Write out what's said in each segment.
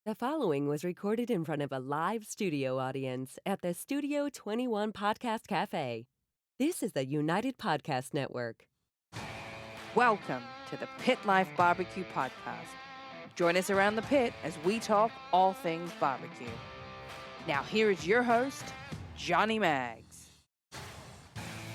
The following was recorded in front of a live studio audience at the Studio 21 Podcast Café. This is the United Podcast Network. Welcome to the Pit Life BBQ podcast. Join us around the pit as we talk all things barbecue. Now here is your host, Johnny Maggs.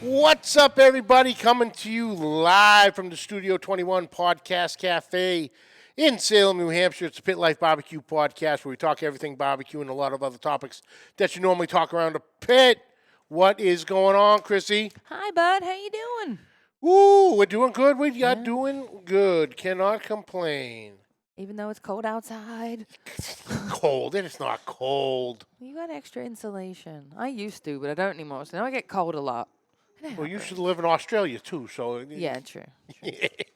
What's up, everybody? Coming to you live from the Studio 21 Podcast Café in Salem, New Hampshire. It's the Pit Life BBQ podcast where we talk everything barbecue and a lot of other topics that you normally talk around the pit. What is going on, Chrissy? Hi, bud. How you doing? Ooh, we're doing good. We are doing good. Cannot complain. Even though it's cold outside. Cold. It is not cold. You got extra insulation. I used to, but I don't anymore. So now I get cold a lot. Well, you should live in Australia, too. So Yeah, true. It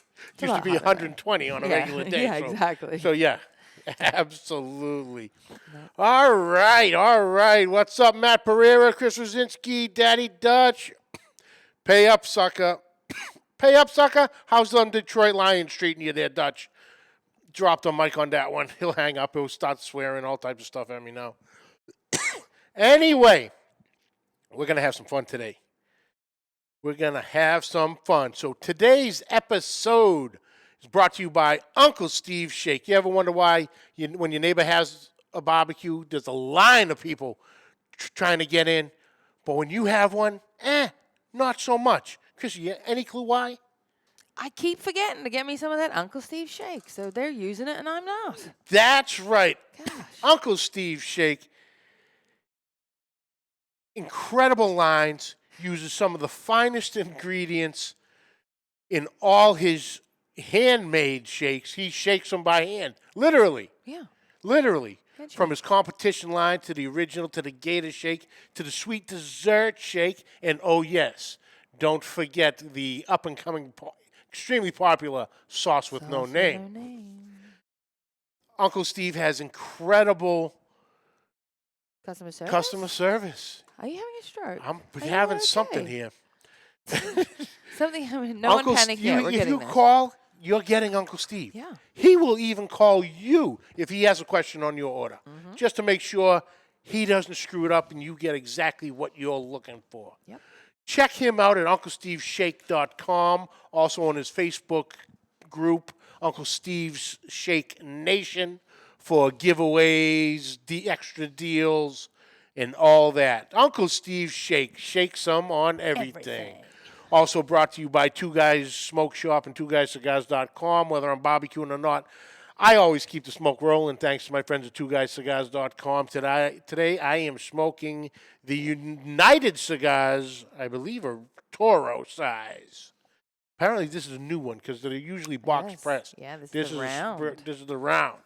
used to be 120 on a regular day. Yeah, exactly. So, yeah, absolutely. No. All right. What's up, Matt Pereira, Chris Rosinski, Daddy Dutch? Pay up, sucker. Pay up, sucker. How's the Detroit Lions treating you there, Dutch? Dropped a mic on that one. He'll hang up. He'll start swearing, all types of stuff at me now. Anyway, we're going to have some fun today. We're going to have some fun. So today's episode is brought to you by Uncle Steve's Shake. You ever wonder why when your neighbor has a barbecue, there's a line of people trying to get in, but when you have one, not so much. Chris, any clue why? I keep forgetting to get me some of that Uncle Steve Shake, so they're using it and I'm not. That's right. Gosh. Uncle Steve's Shake, incredible lines, uses some of the finest ingredients in all his handmade shakes. He shakes them by hand, literally. Yeah. Literally. From his competition line to the original, to the Gator Shake, to the sweet dessert shake, and oh yes, don't forget the up-and-coming, extremely popular sauce with no name. Uncle Steve has incredible customer service. Are you having a stroke? I'm having something here. Something, no Uncle one panic yet. If you call, you're getting Uncle Steve. Yeah. He will even call you if he has a question on your order, just to make sure he doesn't screw it up and you get exactly what you're looking for. Yep. Check him out at UncleSteveShake.com, also on his Facebook group, Uncle Steve's Shake Nation, for giveaways, the extra deals, and all that. Uncle Steve's Shake. Shake some on everything. Also brought to you by Two Guys Smoke Shop and TwoGuysCigars.com. Whether I'm barbecuing or not, I always keep the smoke rolling thanks to my friends at TwoGuysCigars.com. Today I am smoking the United Cigars, I believe, are Toro size. Apparently this is a new one because they're usually box pressed. Yeah, this is the round. This is the round.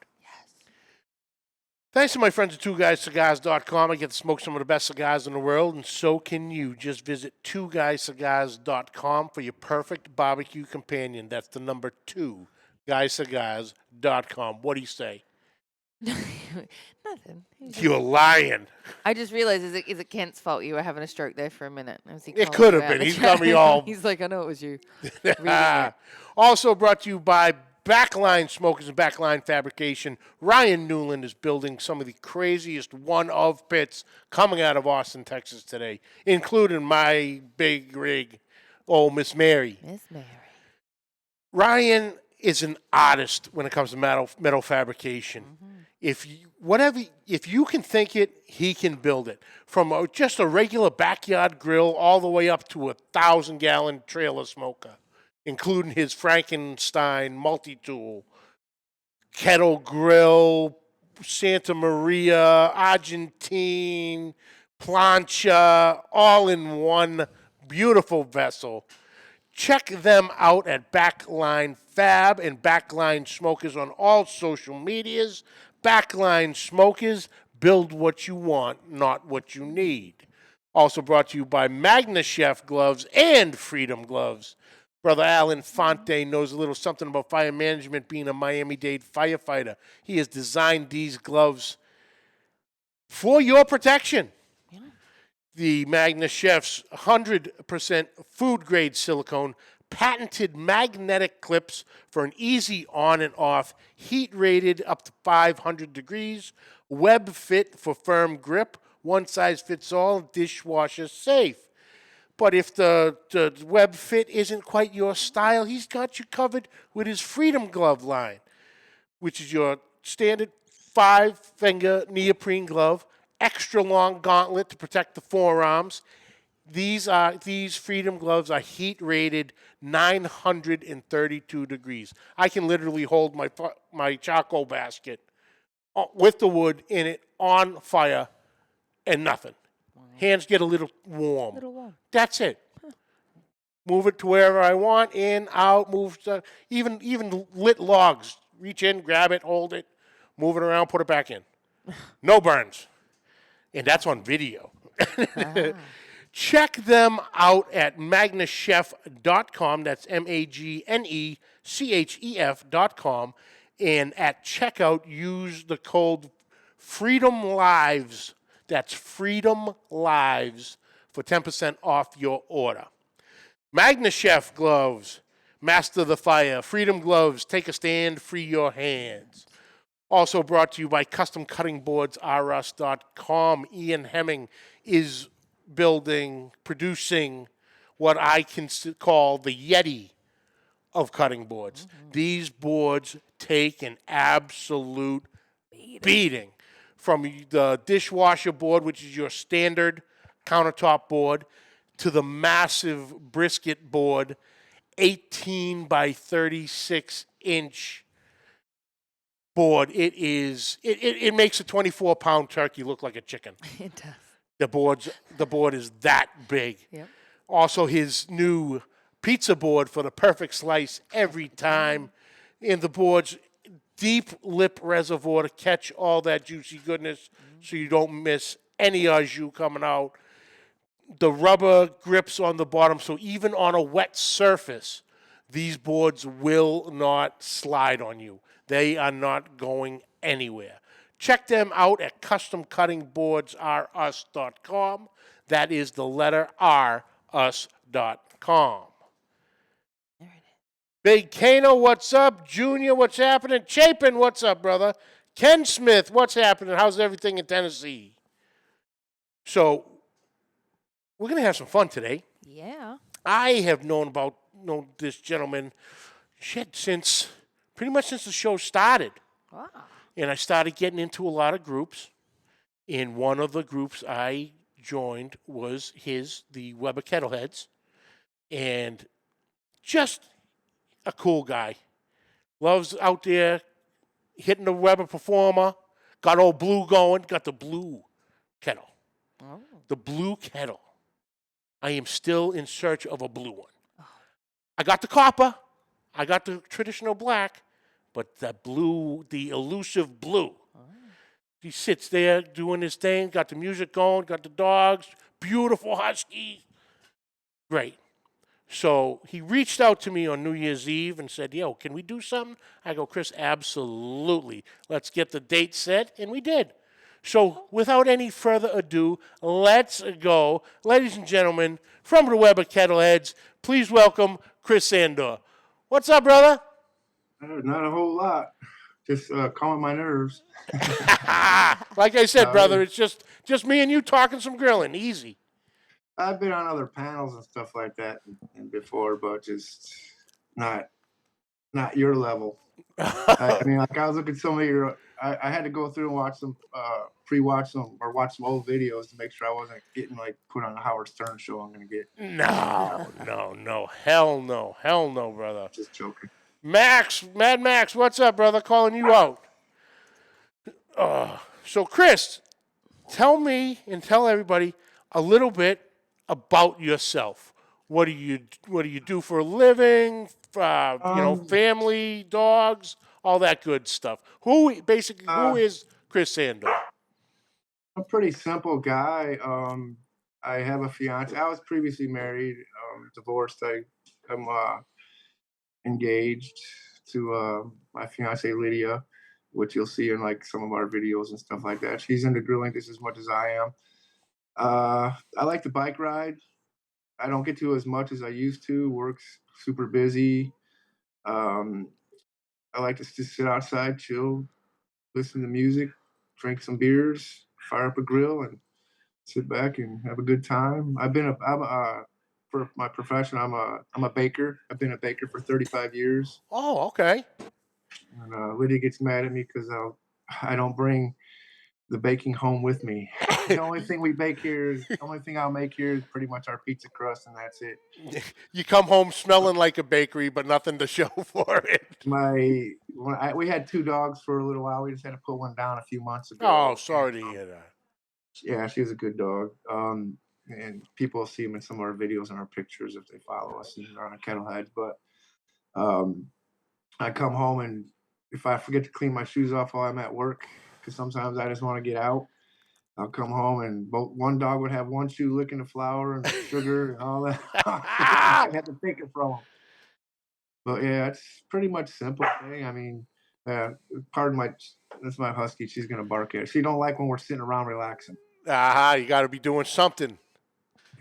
Thanks to my friends at TwoGuysCigars.com. I get to smoke some of the best cigars in the world, and so can you. Just visit TwoGuysCigars.com for your perfect barbecue companion. That's the number 2, GuyCigars.com. What do you say? Nothing. You're lying. I just realized, is it Kent's fault you were having a stroke there for a minute? It could have been. He's got me all... He's like, I know it was you. Also brought to you by Backline Smokers and Backline Fabrication. Ryan Newland is building some of the craziest one-of pits coming out of Austin, Texas today, including my big rig, Miss Mary. Miss Mary. Ryan is an artist when it comes to metal fabrication. If you can think it, he can build it. From just a regular backyard grill all the way up to a 1,000-gallon trailer smoker, including his Frankenstein multi-tool, kettle grill, Santa Maria, Argentine, plancha, all in one beautiful vessel. Check them out at Backline Fab and Backline Smokers on all social medias. Backline Smokers, build what you want, not what you need. Also brought to you by Magna Chef Gloves and Freedom Gloves. Brother Alan Fonte knows a little something about fire management, being a Miami-Dade firefighter. He has designed these gloves for your protection. The Magna Chef's 100% food-grade silicone patented magnetic clips for an easy on and off, heat rated up to 500 degrees, web fit for firm grip, one size fits all, dishwasher safe. But if the web fit isn't quite your style, he's got you covered with his Freedom Glove line, which is your standard 5-finger neoprene glove, extra long gauntlet to protect the forearms. These Freedom gloves are heat rated 932 degrees. I can literally hold my charcoal basket with the wood in it on fire and nothing. Wow. Hands get a little warm. That's it. Move it to wherever I want, in, out, move stuff. Even lit logs. Reach in, grab it, hold it, move it around, put it back in. No burns. And that's on video. Check them out at magnachef.com. That's MAGNECHEF.com. And at checkout, use the code FREEDOMLIVES. That's Freedom Lives for 10% off your order. MagnaChef gloves, master the fire. Freedom gloves, take a stand, free your hands. Also brought to you by CustomCuttingBoardsRUs.com. Ian Hemming is producing what I can call the Yeti of cutting boards. Mm-hmm. These boards take an absolute beating. From the dishwasher board, which is your standard countertop board, to the massive brisket board, 18 by 36 inch board. It makes a 24-pound turkey look like a chicken. It does. The board is that big. Yep. Also, his new pizza board for the perfect slice every time. And the board's deep lip reservoir to catch all that juicy goodness so you don't miss any au jus coming out. The rubber grips on the bottom, so even on a wet surface, these boards will not slide on you. They are not going anywhere. Check them out at CustomCuttingBoardsRUs.com. That is the letter R, us.com. There it is. Big Kano, what's up? Junior, what's happening? Chapin, what's up, brother? Ken Smith, what's happening? How's everything in Tennessee? So, we're going to have some fun today. Yeah. I have known this gentleman since pretty much since the show started. Wow. And I started getting into a lot of groups. And one of the groups I joined was the Weber Kettleheads. And just a cool guy. Loves out there hitting the Weber Performer. Got old Blue going. Got the blue kettle. Oh. The blue kettle. I am still in search of a blue one. Oh. I got the copper. I got the traditional black. But the blue, the elusive blue. Oh. He sits there doing his thing. Got the music going. Got the dogs. Beautiful husky. Great. So he reached out to me on New Year's Eve and said, yo, can we do something? I go, Chris, absolutely. Let's get the date set. And we did. So without any further ado, let's go. Ladies and gentlemen, from the Weber Kettleheads, please welcome Chris Sandor. What's up, brother? Not a whole lot. Just calming my nerves. Like I said, brother, it's just me and you talking some grilling. Easy. I've been on other panels and stuff like that and before, but just not your level. I mean, like I was looking at some of your. I had to go through and watch some, watch some old videos to make sure I wasn't getting like put on a Howard Stern show. I'm gonna get. No, hell no, brother. Just joking. Mad Max, what's up, brother? Calling you out. So, Chris, tell me and tell everybody a little bit about yourself. What do you do for a living? Family, dogs, all that good stuff. Who is Chris Sandor? I'm a pretty simple guy. I have a fiance. I was previously married, divorced. I'm engaged to my fiance Lydia, which you'll see in like some of our videos and stuff like that. She's into grilling just as much as I am. I like to bike ride. I don't get to as much as I used to. Work's super busy. Um, I like to just sit outside, chill, listen to music, drink some beers, fire up a grill, and sit back and have a good time. For my profession, I'm a baker. I've been a baker for 35 years. Oh, okay. And Lydia gets mad at me because I don't bring the baking home with me. The only thing I'll make here is pretty much our pizza crust, and that's it. You come home smelling like a bakery, but nothing to show for it. We had 2 dogs for a little while. We just had to put one down a few months Oh, ago. sorry to hear that. Yeah, she was a good dog. And people see them in some of our videos and our pictures if they follow us and are on a Kettlehead. But I come home, and if I forget to clean my shoes off while I'm at work, because sometimes I just want to get out, I'll come home and one dog would have one shoe licking the flour and the sugar and all that. I had to take it from him. But yeah, it's pretty much simple thing. I mean, that's my husky. She's gonna bark at. She don't like when we're sitting around relaxing. You got to be doing something.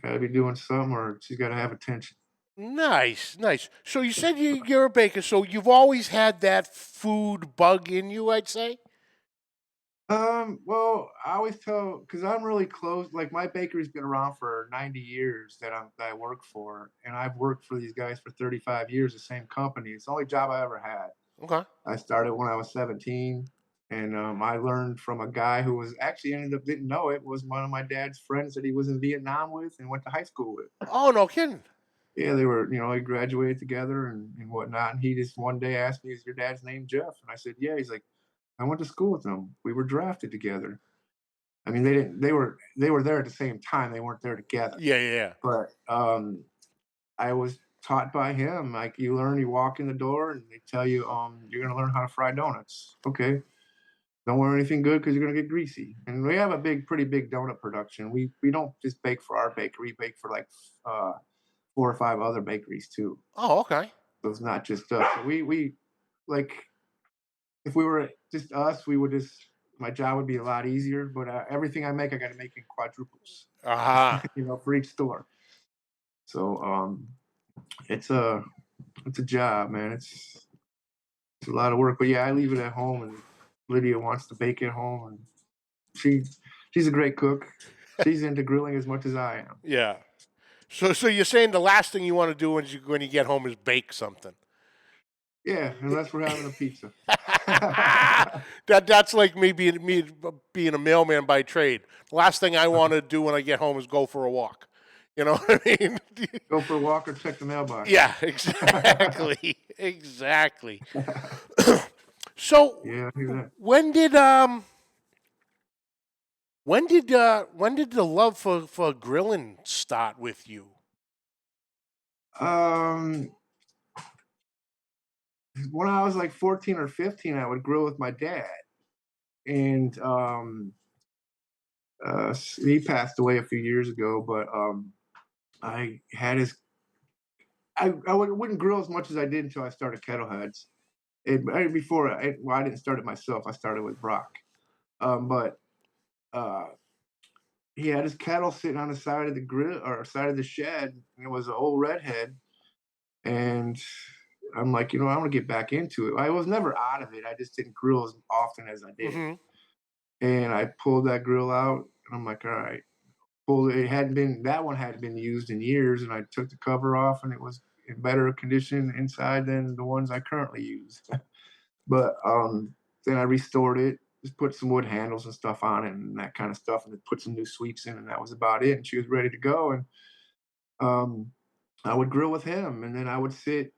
Got to be doing something, or she's got to have attention. Nice, nice. So you said you're a baker, so you've always had that food bug in you, I'd say? Well, I always tell because I'm really close. Like my bakery's been around for 90 years that I work for, and I've worked for these guys for 35 years, the same company. It's the only job I ever had. Okay. I started when I was 17, and I learned from a guy who was actually didn't know it, was one of my dad's friends that he was in Vietnam with and went to high school with. Oh, no kidding. Yeah, they were, they graduated together and whatnot. And he just one day asked me, "Is your dad's name Jeff?" And I said, "Yeah." He's like, "I went to school with him. We were drafted together." I mean, they were there at the same time. They weren't there together. Yeah. But I was taught by him. Like you walk in the door and they tell you, you're gonna learn how to fry donuts. Okay. Don't wear anything good because you're gonna get greasy. And we have a pretty big donut production. We don't just bake for our bakery. We bake for like 4 or 5 other bakeries too. Oh, okay. So it's not just us. So we like if we were just us, we would just my job would be a lot easier. But everything I make, I got to make in quadruples. For each store. So it's a job, man. It's a lot of work. But yeah, I leave it at home, and Lydia wants to bake at home, and she's a great cook. She's into grilling as much as I am. Yeah. So you're saying the last thing you want to do when you get home is bake something? Yeah, unless we're having a pizza. That's like me being a mailman by trade. The last thing I want to do when I get home is go for a walk. You know what I mean? Go for a walk or check the mailbox. Yeah, exactly. Exactly. So yeah, I hear that. when did the love for grilling start with you? When I was like 14 or 15, I would grill with my dad, and he passed away a few years ago. But I had his. I wouldn't grill as much as I did until I started Kettleheads. I didn't start it myself. I started with Brock, but he had his kettle sitting on the side of the grill or side of the shed, and it was an old redhead. And I'm like, I want to get back into it. I was never out of it. I just didn't grill as often as I did. Mm-hmm. And I pulled that grill out, and I'm like, all right. That one hadn't been used in years, and I took the cover off, and it was in better condition inside than the ones I currently use. But then I restored it, just put some wood handles and stuff on it and that kind of stuff, and then put some new sweeps in, and that was about it. And she was ready to go. And I would grill with him, and then I would sit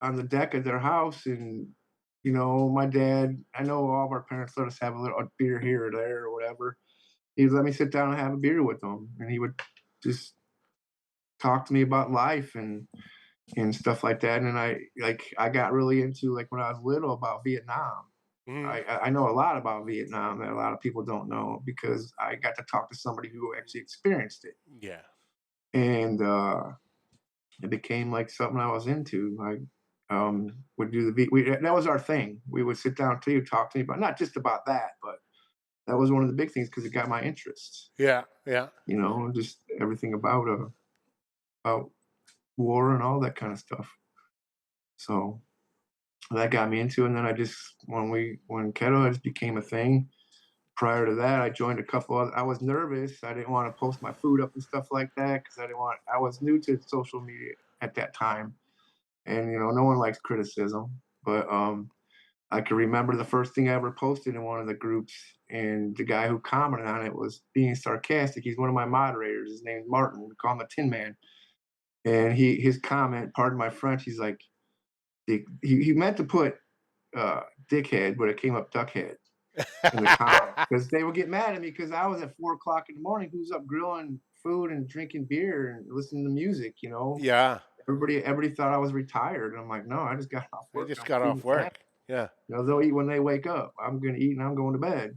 on the deck of their house, and my dad. I know all of our parents let us have a beer here or there or whatever. He would let me sit down and have a beer with him, and he would just talk to me about life and stuff like that. And I got really into, like, when I was little, about Vietnam. Mm-hmm. I know a lot about Vietnam that a lot of people don't know because I got to talk to somebody who actually experienced it. Yeah. And it became like something I was into. I would do that was our thing. We would sit down to you, talk to me about not just about that, but that was one of the big things because it got my interest. Yeah. Just everything about about war and all that kind of stuff. So that got me into it. And then when Kettleheads became a thing, prior to that, I joined a couple I was nervous. I didn't want to post my food up and stuff like that because I was new to social media at that time. And, no one likes criticism. But I can remember the first thing I ever posted in one of the groups, and the guy who commented on it was being sarcastic. He's one of my moderators. His name's Martin. We call him the Tin Man. And his comment, pardon my French, he's like, he meant to put dickhead, but it came up duckhead in the comment because they would get mad at me because I was at 4:00 in the morning. Who's up grilling food and drinking beer and listening to music? Yeah. Everybody thought I was retired. And I'm like, no, I just got off I work. just I'm got feeding off work. family. Yeah. They'll eat when they wake up. I'm gonna eat and I'm going to bed.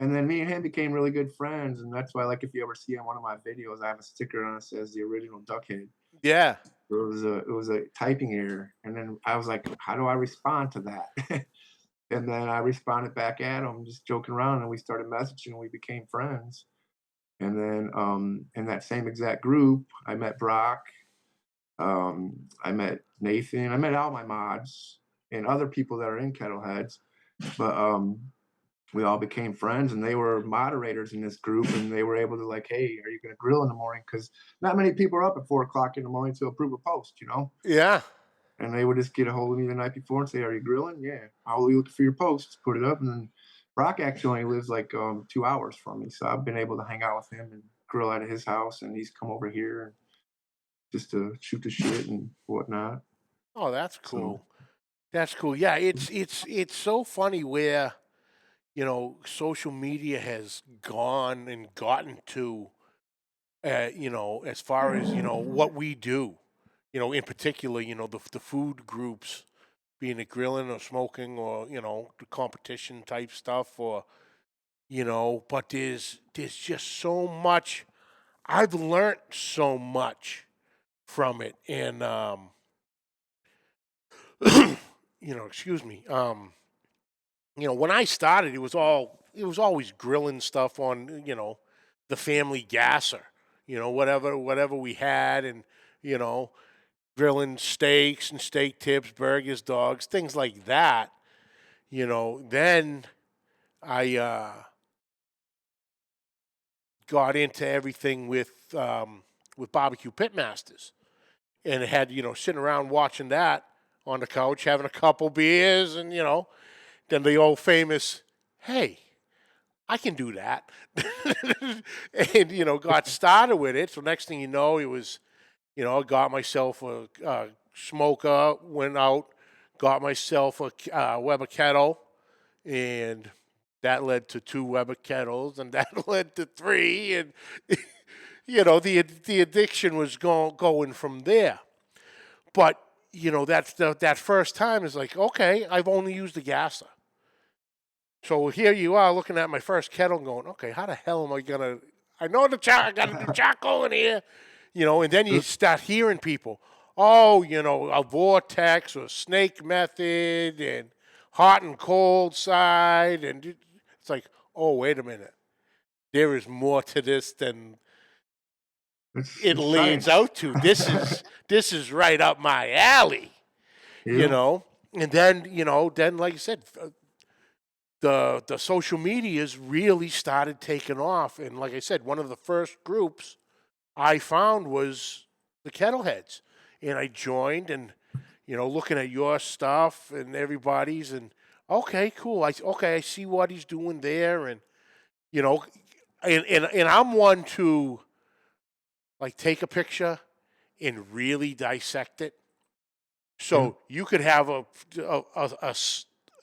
And then me and him became really good friends, and that's why, like, if you ever see on one of my videos, I have a sticker on it that says the original Duckhead. Yeah. It was a typing error, and then I was like, how do I respond to that? And then I responded back at him, just joking around, and we started messaging, and we became friends. And then in that same exact group, I met Brock, I met Nathan, I met all my mods and other people that are in Kettleheads, but we all became friends, and they were moderators in this group, and they were able to, like, hey, are you going to grill in the morning? Because not many people are up at 4:00 in the morning to approve a post, Yeah. and they would just get a hold of me the night before and say, are you grilling? Yeah. I'll be looking for your posts, put it up. And then Brock actually lives like 2 hours from me, so I've been able to hang out with him and grill out of his house, and he's come over here and just to shoot the shit and whatnot. Oh, that's cool. So, That's cool. Yeah, it's so funny where, social media has gone and gotten to, as far as, what we do, in particular, the food groups, being it grilling or smoking or, the competition type stuff or, but there's just so much. I've learned so much from it. And, excuse me. When I started, it was always grilling stuff on, the family gasser, whatever we had, and, grilling steaks and steak tips, burgers, dogs, things like that. Then I got into everything with BBQ Pit Masters, and it had, sitting around watching that on the couch, having a couple beers, and then the old famous, hey, I can do that. And, got started with it. So next thing you know, it was, I got myself a smoker, went out, got myself a Weber kettle, and that led to 2 Weber kettles, and that led to 3. And, the addiction was going from there. But, that first time is like, okay, I've only used the gasser. So here you are looking at my first kettle going, okay, how the hell am I going to, I know I got to do charcoal in here, and then you start hearing people, oh, a vortex or snake method and hot and cold side. And it's like, oh, wait a minute. There is more to this than it leads out to. This is right up my alley, yeah. And then like I said, the social medias really started taking off. And like I said, one of the first groups I found was the Kettleheads. And I joined and, looking at your stuff and everybody's and, okay, cool. I see what he's doing there. And, and I'm one to, like, take a picture and really dissect it. So you could have a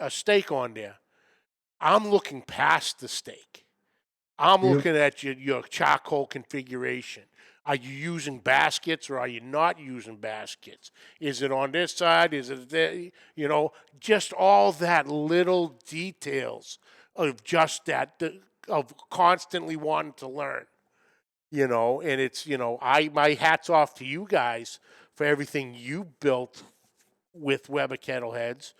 steak on there. I'm looking past the steak. I'm looking at your charcoal configuration. Are you using baskets or are you not using baskets? Is it on this side? Is it there? Just all that little details of just that, of constantly wanting to learn. And it's, my hat's off to you guys for everything you built with Weber Kettleheads.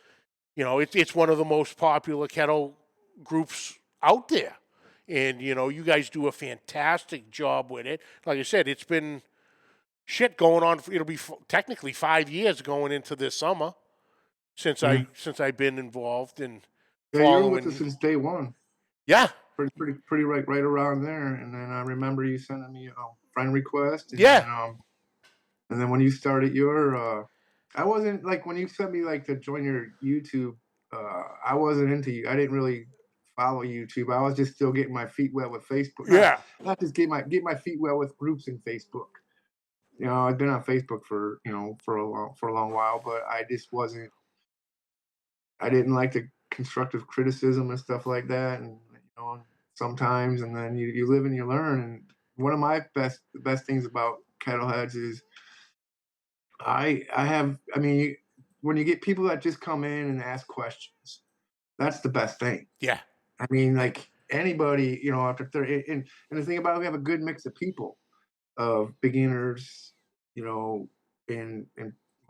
It's one of the most popular kettle groups out there. And, you guys do a fantastic job with it. Like I said, it's been, going on. It'll be technically 5 years going into this summer since I've been involved in you're with us following. since day one. Yeah. Pretty right around there. And then I remember you sending me a friend request. And Yeah. and then when you started your, I wasn't like when you sent me like to join your YouTube. I wasn't into you. I didn't really follow YouTube. I was just still getting my feet wet with Facebook. Yeah. Not just get my feet wet with groups in Facebook. You know, I've been on Facebook for a long while, but I just wasn't. I didn't like the constructive criticism and stuff like that, and sometimes, and then you live and you learn. And one of my the best things about Kettleheads is when you get people that just come in and ask questions, that's the best thing. Yeah. I mean, like anybody, after 30, and the thing about it, we have a good mix of people, of beginners, and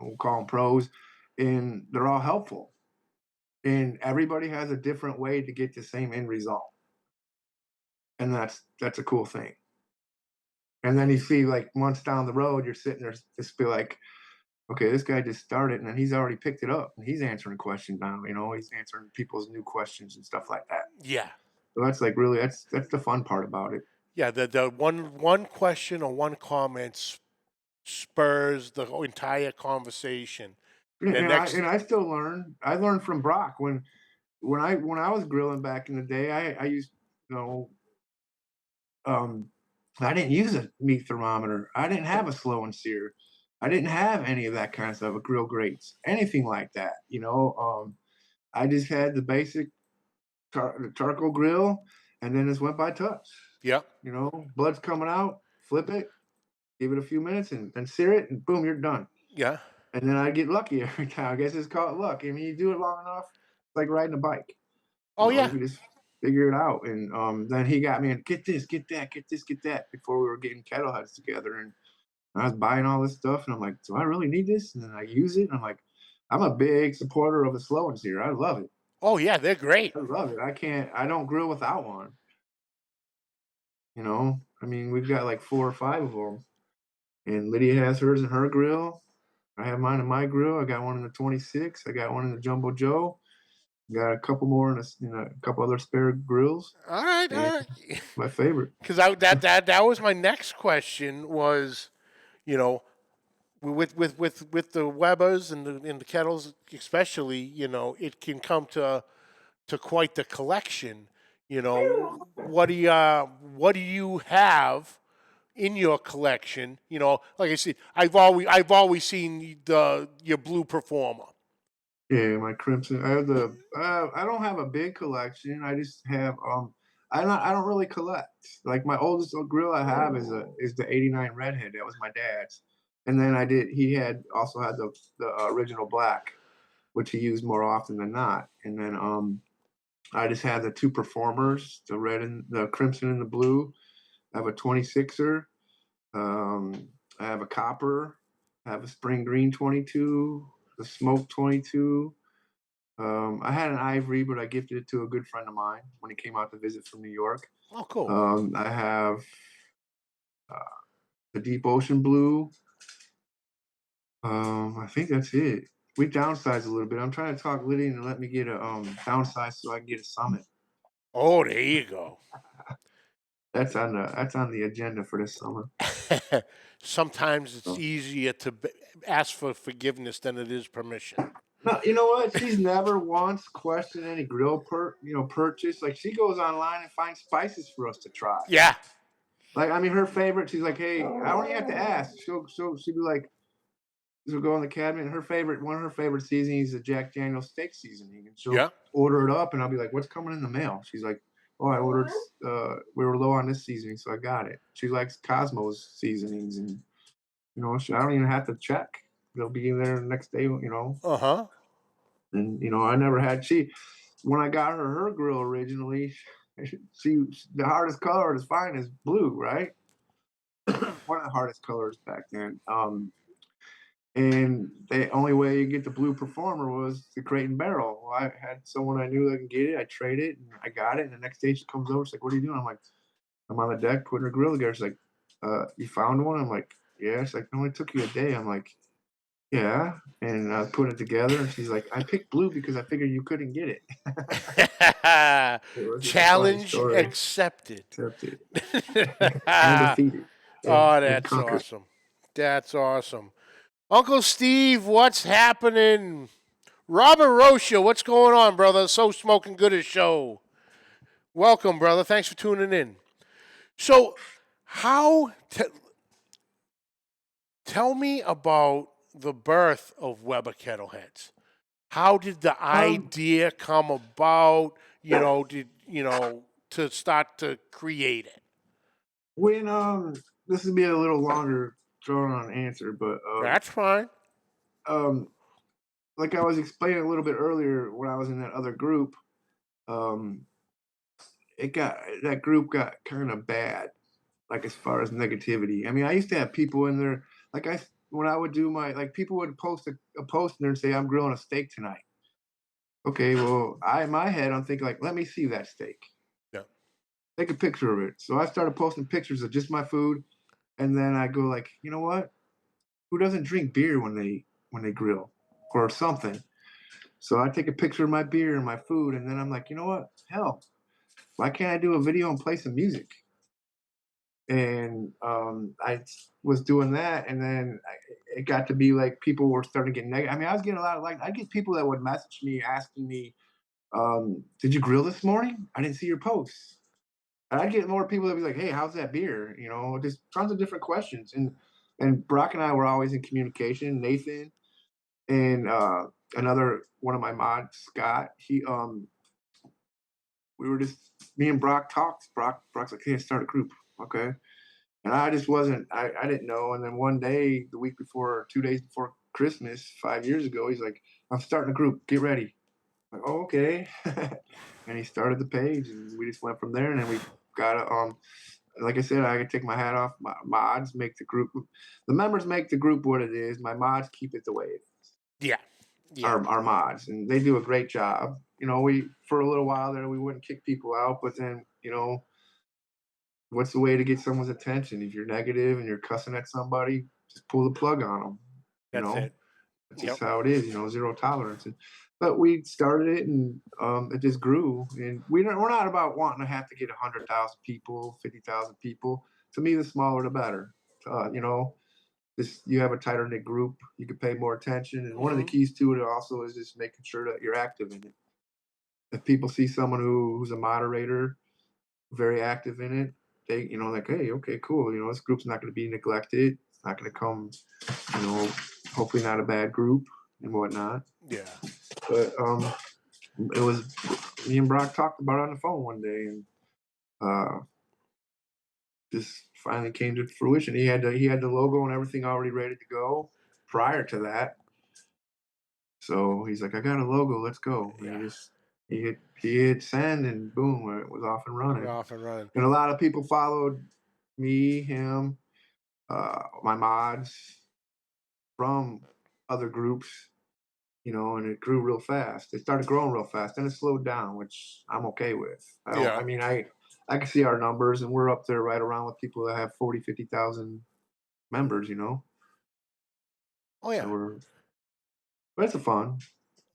we'll call them pros, and they're all helpful. And everybody has a different way to get the same end result. And that's a cool thing. And then you see like months down the road, you're sitting there just be like, okay, this guy just started and then he's already picked it up and he's answering questions now, he's answering people's new questions and stuff like that. Yeah. So that's like really, that's the fun part about it. Yeah. The one question or one comment spurs the entire conversation. And I still learn. I learned from Brock when I was grilling back in the day. I used, I didn't use a meat thermometer. I didn't have a slow and sear. I didn't have any of that kind of stuff, a grill grates, anything like that. I just had the basic charcoal grill, and then just went by touch. Yep. Blood's coming out, flip it, give it a few minutes, and then sear it, and boom, you're done. Yeah. And then I get lucky every time. I guess it's called luck. I mean, you do it long enough, it's like riding a bike. Oh, yeah. You just figure it out. And then he got me, and get this, get that, get this, get that, before we were getting Kettleheads together. And I was buying all this stuff, and I'm like, do I really need this? And then I use it, and I'm like, I'm a big supporter of the slow and sear. I love it. Oh, yeah, they're great. I love it. I don't grill without one. I mean, we've got like 4 or 5 of them. And Lydia has hers in her grill. I have mine in my grill. I got one in the 26. I got one in the Jumbo Joe. Got a couple more in a couple other spare grills. All right. My favorite. Because that was my next question was, with the Webbers and the kettles especially, it can come to quite the collection. What do you have in your collection? Like I said, I've always seen your Blue Performer. Yeah, my Crimson. I have I don't have a big collection. I just have I don't really collect. Like my oldest grill I have is the '89 Redhead. That was my dad's. And then he also had the original black, which he used more often than not. And then I just had the 2 Performers, the red and the crimson and the blue. I have a 26er. I have a copper. I have a spring green 22, the smoke 22. I had an ivory, but I gifted it to a good friend of mine when he came out to visit from New York. Oh, cool. I have the deep ocean blue. I think that's it. We downsized a little bit. I'm trying to talk Lydia to let me get a downsize so I can get a Summit. Oh, there you go. That's on the agenda for this summer. Sometimes it's easier to ask for forgiveness than it is permission. No, you know what? She's never once questioned any grill purchase. Like she goes online and finds spices for us to try. Yeah. Like I mean, her favorite. She's like, hey, I don't even have to ask. She'll be like, she'll go in the cabinet. And one of her favorite seasonings is the Jack Daniel's steak seasoning, and she'll order it up. And I'll be like, what's coming in the mail? She's like, oh, I ordered. We were low on this seasoning, so I got it. She likes Cosmo's seasonings, and I don't even have to check. They'll be in there the next day. Uh-huh. And I never had when I got her grill originally, the hardest color is fine is blue, right? One of the hardest colors back then. And the only way you get the Blue Performer was the crate and barrel. Well, I had someone I knew that could get it. I traded it, and I got it. And the next day she comes over. She's like, "What are you doing?" I'm like, "I'm on the deck putting her grill together." She's like, "You found one?" I'm like, yeah. She's like, it only took you a day. I'm like, yeah. And I put it together, and she's like, I picked blue because I figured you couldn't get it. It was just a funny Challenge story. accepted. Accepted. And defeated. Oh, And that's conquered. awesome. That's awesome. Uncle Steve, what's happening? Robert Rocha, what's going on, brother? So Smoking Goodest show. Welcome, brother. Thanks for tuning in. So, tell me about the birth of Weber Kettleheads. How did the idea come about? To start to create it. When this would be a little longer drawn on answer, but That's fine. Like I was explaining a little bit earlier when I was in that other group, um, that group got kind of bad, like as far as negativity. I mean, I used to have people in there, like when I would do people would post a post in there and say, I'm grilling a steak tonight. Okay, well, in my head, I'm thinking like, let me see that steak. Yeah. Take a picture of it. So I started posting pictures of just my food, and then I go like, you know what? Who doesn't drink beer when they grill or something? So I take a picture of my beer and my food, and then I'm like, you know what? Hell, why can't I do a video and play some music? And I was doing that, and then it got to be like people were starting to get negative. I mean, I was getting a lot of I get people that would message me asking me, "Did you grill this morning? I didn't see your posts." And I'd get more people that would be like, "Hey, how's that beer?" You know, just tons of different questions. And Brock and I were always in communication. Nathan and another one of my mods, Scott, we were just me and Brock talked. Brock's like, "Hey, start a group." Okay. And I just wasn't, I didn't know. And then one day, the week before, 2 days before Christmas, 5 years ago, he's like, I'm starting a group. Get ready. I'm like, oh, okay. And he started the page, and we just went from there. And then we got like I said, I could take my hat off. My mods make the group. The members make the group what it is. My mods keep it the way it is. Yeah. Our mods, and they do a great job. You know, for a little while there, we wouldn't kick people out, but then, what's the way to get someone's attention? If you're negative and you're cussing at somebody, just pull the plug on them. That's it. That's just how it is. Zero tolerance. But we started it, and it just grew. And we're not about wanting to have to get 100,000 people, 50,000 people. To me, the smaller the better. You have a tighter knit group, you can pay more attention. And one of the keys to it also is just making sure that you're active in it. If people see someone who's a moderator, very active in it, they, like, hey, okay, cool. This group's not going to be neglected. It's not going to come, hopefully not a bad group and whatnot. Yeah. But it was me and Brock talked about it on the phone one day, and this finally came to fruition. He had the logo and everything already ready to go prior to that. So he's like, I got a logo. Let's go. Yeah. He hit send, and boom, it was off and running. And a lot of people followed me, him, my mods from other groups, and it grew real fast. It started growing real fast, and it slowed down, which I'm okay with. I mean, I can see our numbers, and we're up there right around with people that have 40, 50,000 members, Oh, yeah. So but it's a fun.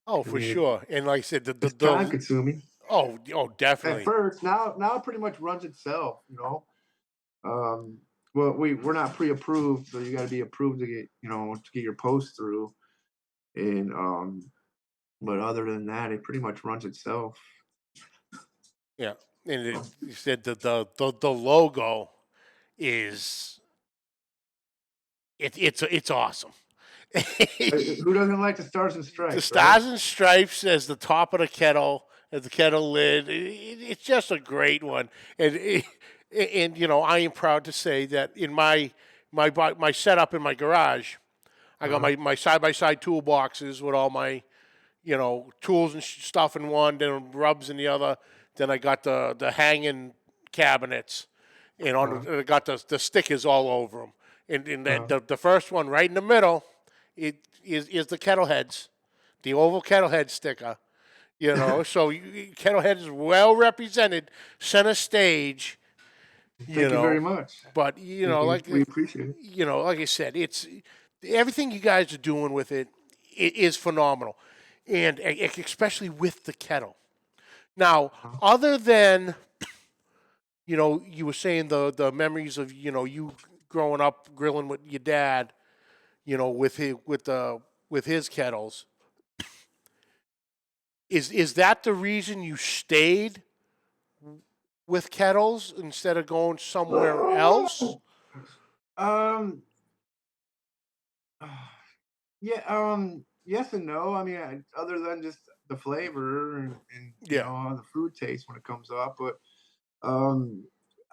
Oh, for sure. And like I said, it's time consuming. Oh, definitely. At first, now it pretty much runs itself, Well, we're not pre-approved, so you got to be approved to get, to get your post through. And but other than that, it pretty much runs itself. Yeah, and you said the logo is it's awesome. Who doesn't like the stars and stripes? The stars and stripes as the top of the kettle, as the kettle lid. It's just a great one, and I am proud to say that in my setup in my garage, I got my side-by-side toolboxes with all my tools and stuff in one, then rubs in the other. Then I got the hanging cabinets, and I got the stickers all over them. And the first one right in the middle, it is the Kettleheads, the oval Kettlehead sticker. So Kettlehead is well represented, center stage. You Thank you very know, much. but We appreciate it. like I said, it's everything you guys are doing with it. It is phenomenal, and especially with the kettle. Now, other than you were saying the memories of you growing up grilling with your dad, with his kettles. Is that the reason you stayed with kettles instead of going somewhere else? Um, yeah, yes and no. I mean, other than just the flavor and Yeah. the food taste when it comes up, but um,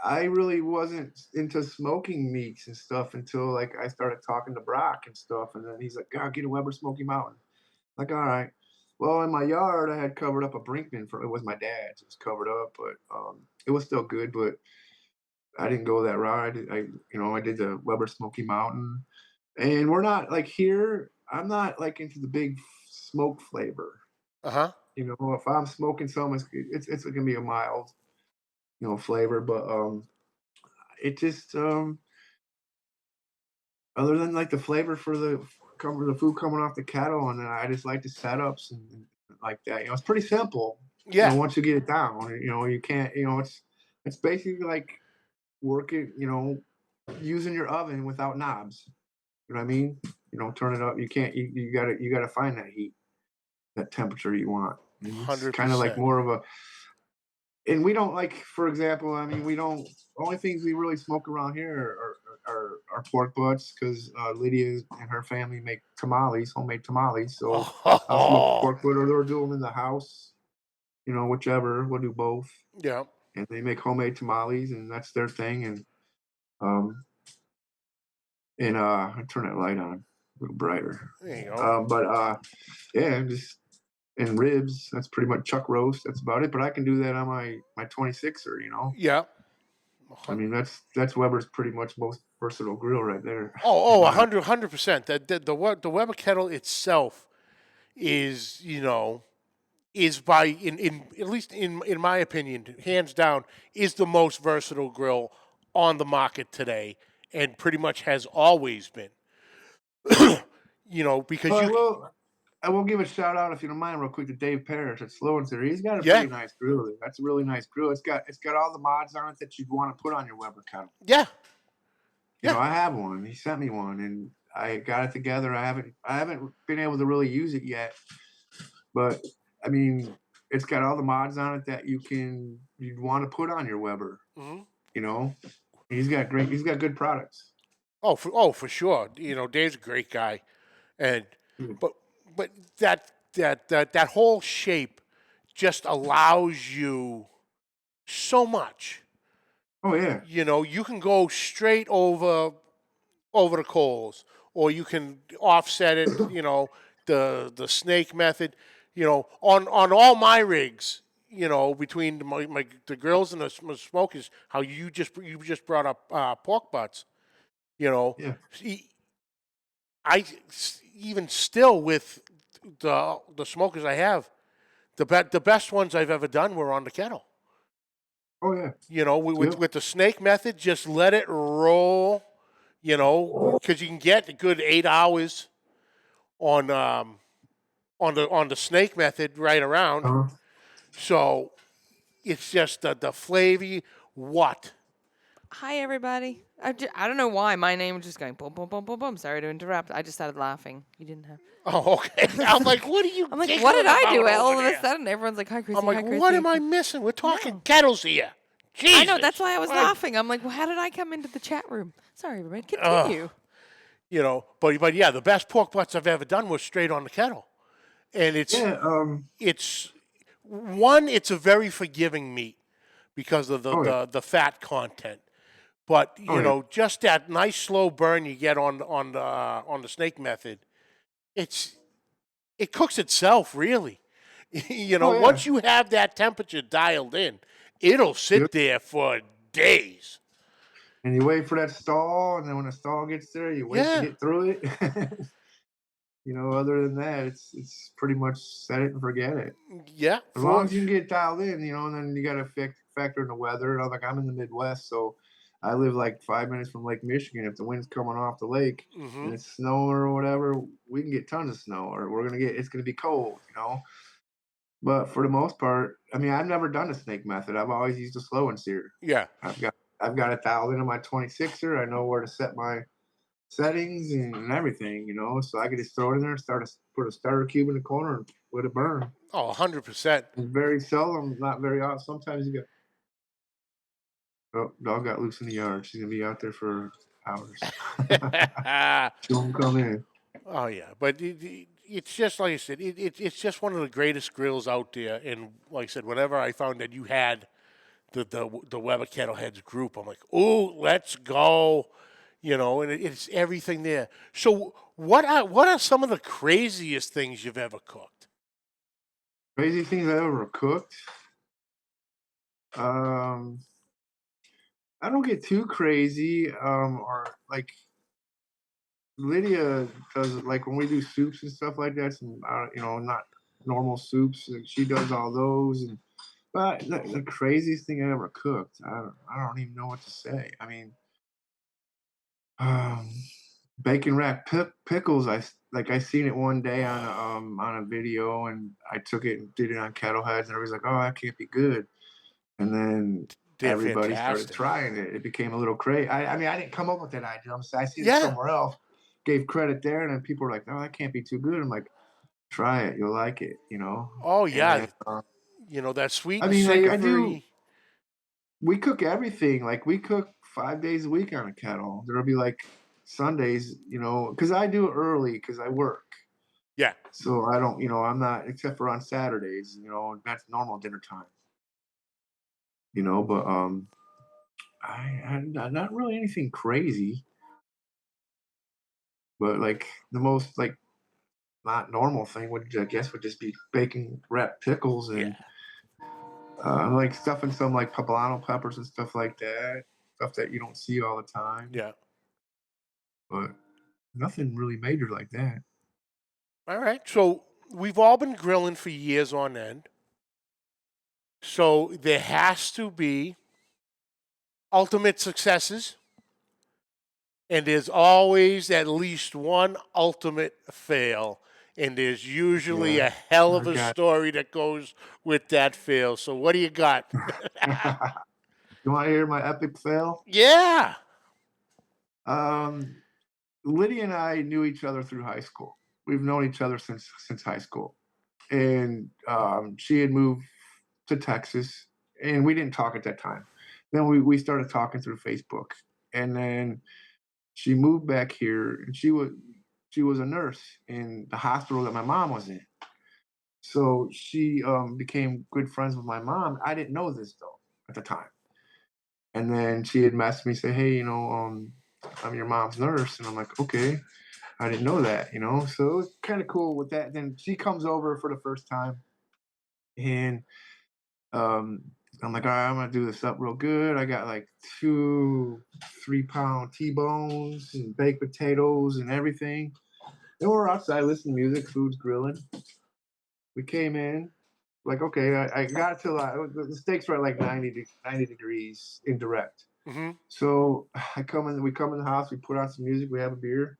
I really wasn't into smoking meats and stuff until like I started talking to Brock and stuff, and then he's like, "God, get a Weber Smoky Mountain." Like, all right. Well, in my yard, I had covered up a Brinkman for it was my dad's. It was covered up, but it was still good. But I didn't go that route. I did the Weber Smoky Mountain, and we're not like here. I'm not like into the big smoke flavor. Uh-huh. If I'm smoking some, it's gonna be a mild, flavor. But it just other than like the flavor for the food coming off the kettle, and then I just like the setups and like that. It's pretty simple. Yeah. Once you get it down, you can't. It's basically like working. Using your oven without knobs. You know what I mean? Turn it up. You can't. You gotta find that heat, that temperature you want. And it's kind of like 100%. more of a. And we don't like, for example. I mean, we don't. Only things we really smoke around here are pork butts because Lydia and her family make tamales, homemade tamales. So I'll smoke a Oh, pork butt, or they'll do them in the house. Whichever. We'll do both. yeah. And they make homemade tamales, and that's their thing. Um, I turn that light on a little brighter. There you go. But yeah, just and ribs. That's pretty much chuck roast. That's about it. But I can do that on my 26er. Yeah. I mean, that's Weber's pretty much most versatile grill right there. Oh, 100%. The Weber kettle itself is is by in at least in my opinion, hands down, is the most versatile grill on the market today, and pretty much has always been. Because I will give a shout out, if you don't mind, real quick, to Dave Parrish at Slow and Steady. He's got a Yeah. pretty nice grill there. That's a really nice grill. It's got all the mods on it that you'd want to put on your Weber kettle. Yeah. I have one. He sent me one, and I got it together. I haven't been able to really use it yet, but I mean, it's got all the mods on it that you'd want to put on your Weber. Mm-hmm. He's got good products. For sure. Dave's a great guy, and but that whole shape just allows you so much. Oh yeah. You can go straight over the coals, or you can offset it. The snake method. On all my rigs. Between the grills and the smokers, how you just brought up pork butts. Yeah. I even still with the smokers I have, the best ones I've ever done were on the kettle. Oh yeah. With the snake method, just let it roll. Because you can get a good 8 hours on the snake method right around. Uh-huh. So it's just the flavor. What? Hi, everybody. I don't know why my name was just going boom, boom, boom, boom, boom. Sorry to interrupt. I just started laughing. You didn't have. Oh, okay. I'm like, what are you? I'm like, what did I do? All of there? a sudden, everyone's like, hi, Chrissy. I'm like, hi, Chrissy. what am I missing? We're talking kettles here. Jesus. I know. That's why I was laughing. I'm like, well, how did I come into the chat room? Sorry, everybody. Continue. But yeah, the best pork butts I've ever done was straight on the kettle, and it's a very forgiving meat because of the fat content. But just that nice slow burn you get on the snake method, it cooks itself really. Once you have that temperature dialed in, it'll sit there for days. And you wait for that stall, and then when the stall gets there, you wait to get through it. Other than that, it's pretty much set it and forget it. Yeah. As long as you can get dialed in, and then you got to factor in the weather. Like I'm in the Midwest, so I live like 5 minutes from Lake Michigan. If the wind's coming off the lake Mm-hmm. and it's snowing or whatever, we can get tons of snow, or it's gonna be cold, you know. But for the most part, I mean, I've never done the snake method. I've always used a slow and sear. Yeah. I've got it dialed into my 26er. I know where to set my settings and everything, you know. So I can just throw it in there, put a starter cube in the corner, and let it burn. Oh, 100%. It's very seldom, not very often. Sometimes you get, oh, dog got loose in the yard. She's gonna be out there for hours. She won't come in. Oh yeah, but it's just like I said. It's just one of the greatest grills out there. And like I said, whenever I found that you had the Weber Kettleheads group, I'm like, oh, let's go. You know, and it's everything there. So what are some of the craziest things you've ever cooked? Crazy things I ever cooked. I don't get too crazy. Or like Lydia does, like when we do soups and stuff like that. Some, you know, not normal soups. And she does all those. And but the craziest thing I ever cooked, I don't even know what to say. I mean, um, bacon wrapped pickles. I seen it one day on a video, and I took it and did it on Kettleheads, and everybody's like, "Oh, that can't be good." And then They're everybody started fantastic. trying it. It became a little crazy. I mean, I didn't come up with that idea. I seen Yeah. it somewhere else, gave credit there, and then people were like, "No, that can't be too good." I'm like, "Try it, you'll like it," you know. Oh yeah, And you know that sweet I and mean, like savory. we cook everything. Like we cook 5 days a week on a kettle. There'll be like Sundays, you know, because I do it early because I work. Yeah. So I don't, you know, I'm not, except for on Saturdays, you know, that's normal dinner time, you know. But not really anything crazy. But like the most like not normal thing would just be bacon wrapped pickles Yeah. and like stuffing some like poblano peppers and stuff like that. Stuff that you don't see all the time. Yeah. But nothing really major like that. All right. So we've all been grilling for years on end. So there has to be ultimate successes, and there's always at least one ultimate fail. And there's usually Yeah, a hell of I a got. story that goes with that fail. So what do you got? You want to hear my epic fail? Yeah. Um, Lydia and I knew each other through high school. We've known each other since high school, and she had moved to Texas, and we didn't talk at that time. Then we started talking through Facebook, and then she moved back here, and she was a nurse in the hospital that my mom was in. So she became good friends with my mom. I didn't know this though at the time. And then she had messaged me, say, "Hey, you know, I'm your mom's nurse," and I'm like, "Okay." I didn't know that, you know. So it was kind of cool with that. Then she comes over for the first time, and um, I'm like, "All right, I'm gonna do this up real good. I got like 2 3-pound T-bones and baked potatoes and everything." Then we're outside listening to music, food's grilling. We came in, like, okay, I got to the steaks were at like 90 degrees indirect. Mm-hmm. So we come in the house, we put on some music, we have a beer,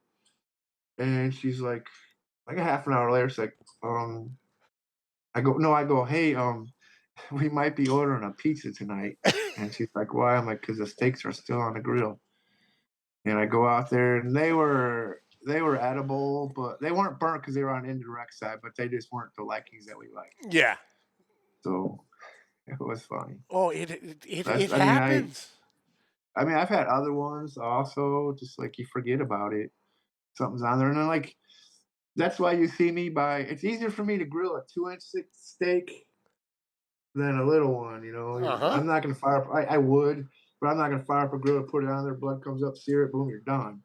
and she's like a half an hour later, she's like, I go, no, I go, "Hey, we might be ordering a pizza tonight." And she's like, "Why?" I'm like, "Because the steaks are still on the grill." And I go out there, and they were edible, but they weren't burnt because they were on indirect side, but they just weren't the likings that we like. Yeah. So it was funny. Oh, it I mean, happens. I've had other ones also, just like you forget about it. Something's on there. And then, like, that's why you see me it's easier for me to grill a 2-inch steak than a little one, you know. Uh-huh. I'm not going to fire up, I would, but I'm not going to fire up a grill, put it on there, blood comes up, sear it, boom, you're done.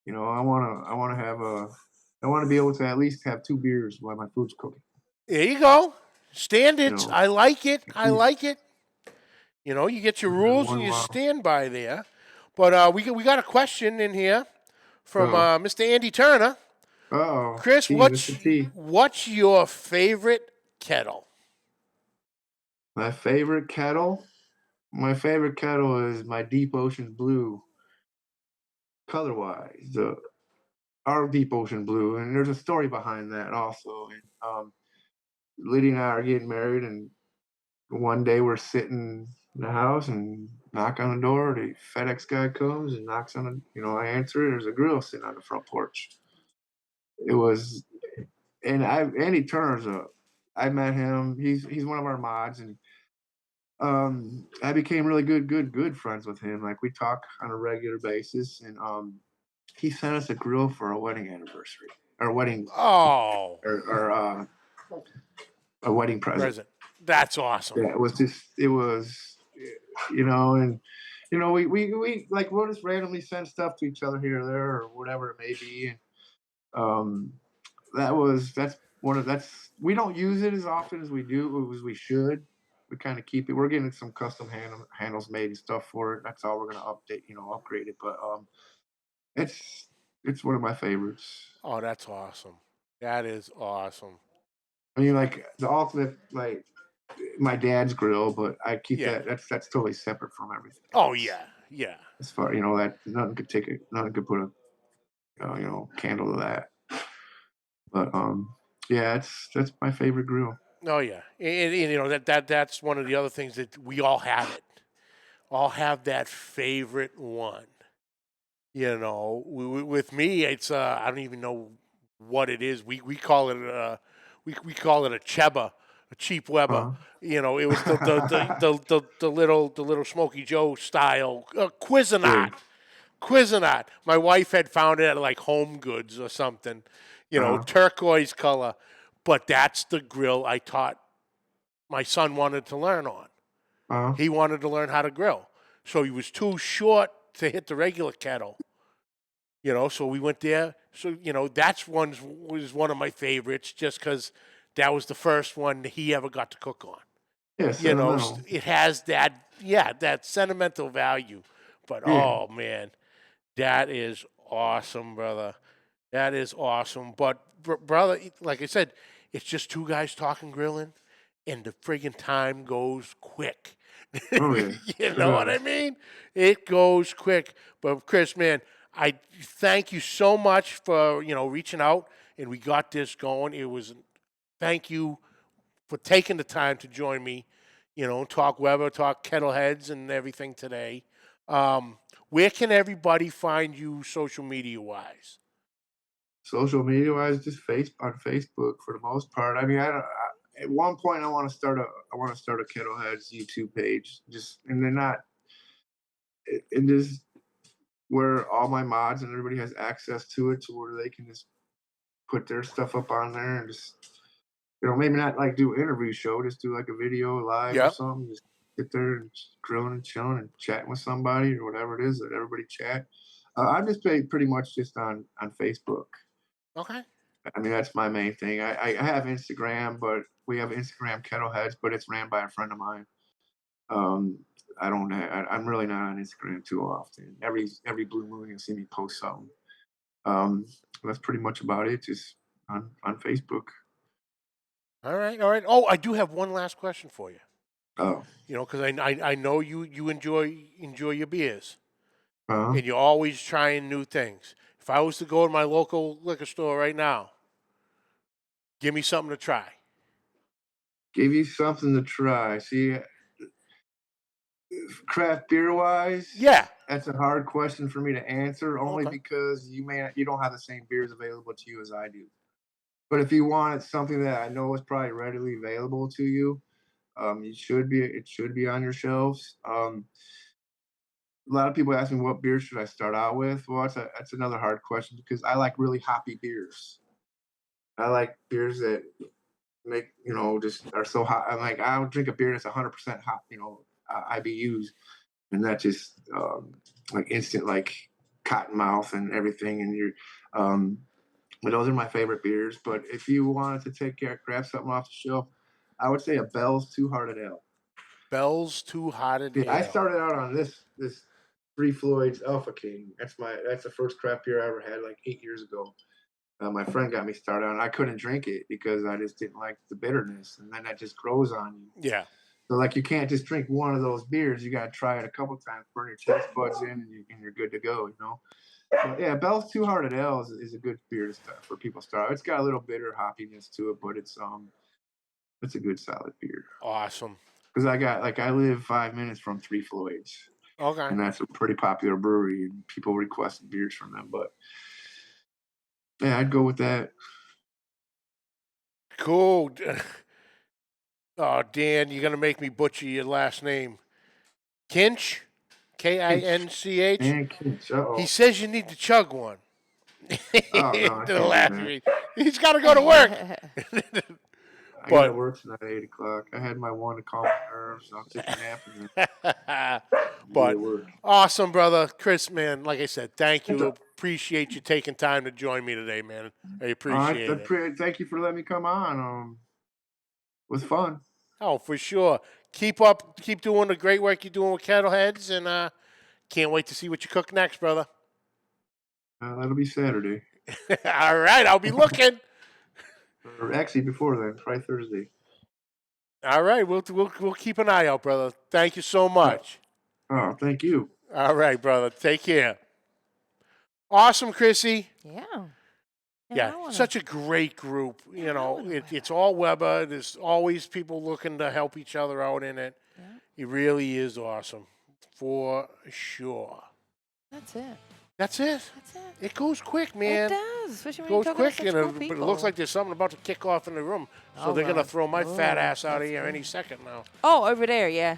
You know, I want to be able to at least have 2 beers while my food's cooking. There you go. Standards. You know, I like it. I like it. You know, you get your rules and one you while. stand by there. But we got a question in here from Oh. Mr. Andy Turner. Uh-oh. Chris, Mr. T. what's your favorite kettle? My favorite kettle? My favorite kettle is my Deep Ocean Blue, color-wise. Our Deep Ocean Blue, and there's a story behind that also. And, Liddy and I are getting married, and one day we're sitting in the house and knock on the door. The FedEx guy comes and knocks on the, I answer it. There's a grill sitting on the front porch. It was, and Andy Turner's I met him. He's one of our mods, and I became really good friends with him. Like we talk on a regular basis, and he sent us a grill for our wedding anniversary, our wedding, Oh, or a wedding present. That's awesome. Yeah, it was, and we like we'll just randomly send stuff to each other here or there or whatever it may be, and that's we don't use it as often as we should. We kind of keep it. We're getting some custom handles made and stuff for it. That's all we're gonna upgrade it. But it's one of my favorites. Oh, that's awesome. That is awesome. I mean, like the ultimate, like my dad's grill, but I keep that. That's totally separate from everything else. Oh yeah. As far that nothing could put a candle to that. But yeah, that's my favorite grill. Oh yeah, and that's one of the other things that we all have it. All have that favorite one. With me, it's I don't even know what it is. We call it we call it a Cheba, a cheap Weber. Uh-huh. It was the little Smokey Joe style Cuisinart. Cuisinart. My wife had found it at like Home Goods or something. Turquoise color. But that's the grill I taught my son wanted to learn on. Uh-huh. He wanted to learn how to grill. So he was too short to hit the regular kettle. So we went there. So, that's was one of my favorites just because that was the first one he ever got to cook on. Yeah, it has that sentimental value. But, oh, man, that is awesome, brother. That is awesome. But, brother, like I said, it's just two guys talking grilling, and the friggin' time goes quick. Oh, yeah. You know what I mean? It goes quick. But, Chris, man, I thank you so much for, reaching out, and we got this going. Thank you for taking the time to join me, talk Weber, talk Kettleheads and everything today. Where can everybody find you social media-wise? Social media-wise, just on Facebook for the most part. I mean, at one point I want to start a Kettleheads YouTube page, and they're not, and just where all my mods and everybody has access to it, to where they can just put their stuff up on there and just, maybe not like do an interview show, just do like a video live or something. Just sit there and grilling and chilling and chatting with somebody or whatever it is that everybody chat. I just pretty much just on Facebook. Okay. I mean, that's my main thing. I have Instagram, but we have Instagram Kettleheads, but it's ran by a friend of mine. I'm really not on Instagram too often. Every blue moon you'll see me post something. That's pretty much about it. Just on Facebook. All right. Oh, I do have one last question for you. Oh. Because I know you enjoy your beers, Uh-huh. and you're always trying new things. If I was to go to my local liquor store right now, give me something to try. Give you something to try. See, craft beer wise, that's a hard question for me to answer, only because you don't have the same beers available to you as I do. But if you wanted something that I know is probably readily available to you, it should be on your shelves. A lot of people ask me what beer should I start out with. Well, that's another hard question because I like really hoppy beers. I like beers that make just are so hot. I'm like, I would drink a beer that's 100% hot, IBUs, and that just like instant like cotton mouth and everything. And but those are my favorite beers. But if you wanted to grab something off the shelf, I would say a Bell's Two Hearted Ale. Bell's Two Hearted Ale. I started out on this Three Floyd's Alpha King. That's the first craft beer I ever had, like 8 years ago. My friend got me started on. I couldn't drink it because I just didn't like the bitterness, and then that just grows on you. Yeah. So like you can't just drink one of those beers. You got to try it a couple times, burn your taste buds in, and you're good to go. So, yeah, Bell's Two Hearted Ale is a good beer to start for people to start. It's got a little bitter hoppiness to it, but it's a good solid beer. Awesome. Because I live 5 minutes from Three Floyds, Okay. and that's a pretty popular brewery, and people request beers from them. But yeah, I'd go with that. Cool. Oh, Dan, you're gonna make me butcher your last name. Kinch, Kinch. And Kinch. Uh-oh. He says you need to chug one. Oh, no, To the last week. He's got to go to work. I got to work tonight at 8 o'clock. I had my one to calm my nerves. I'll take a nap. And But awesome, brother. Chris, man, like I said, thank you. Appreciate you taking time to join me today, man. I appreciate it. Thank you for letting me come on. It was fun. Oh, for sure. Keep doing the great work you're doing with Kettleheads, and can't wait to see what you cook next, brother. That'll be Saturday. All right, I'll be looking. Or actually, before then, probably Thursday. All right, we'll keep an eye out, brother. Thank you so much. Oh, thank you. All right, brother. Take care. Awesome, Chrissy. Yeah, such a great group. You know, it's all Weber. There's always people looking to help each other out in it. Yeah. It really is awesome, for sure. That's it. That's it. It goes quick, man. It does, especially when it goes you're quick, talking about such cool but it people. looks like there's something about to kick off in the room. So they're going to throw my fat ass out of here any second now. Oh, over there, yeah.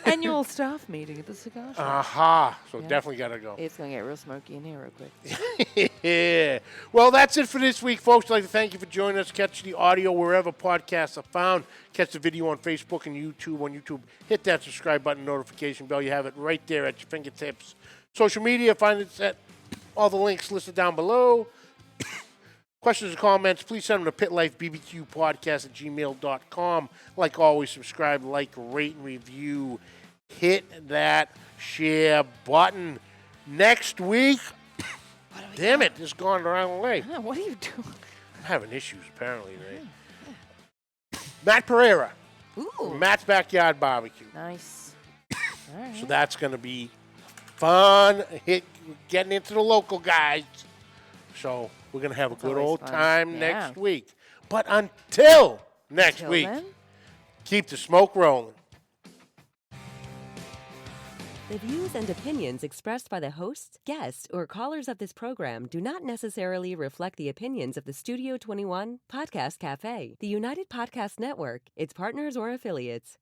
Annual staff meeting at the cigar shop. Aha. So definitely got to go. It's going to get real smoky in here real quick. Yeah. Well, that's it for this week, folks. I'd like to thank you for joining us. Catch the audio wherever podcasts are found. Catch the video on Facebook and YouTube. On YouTube, hit that subscribe button, notification bell. You have it right there at your fingertips. Social media, find it at all the links listed down below. Questions or comments, please send them to Pit Life BBQ Podcast at gmail.com. Like always, subscribe, like, rate, and review. Hit that share button. Next week, damn it, it's gone the wrong way. What are you doing? I'm having issues, apparently, right? Matt Pereira. Ooh. Matt's Backyard Barbecue. Nice. All right. So that's going to be fun. Getting into the local guys. So we're going to have a good old time next week. But until next week, keep the smoke rolling. The views and opinions expressed by the hosts, guests, or callers of this program do not necessarily reflect the opinions of the Studio 21 Podcast Café, the United Podcast Network, its partners, or affiliates.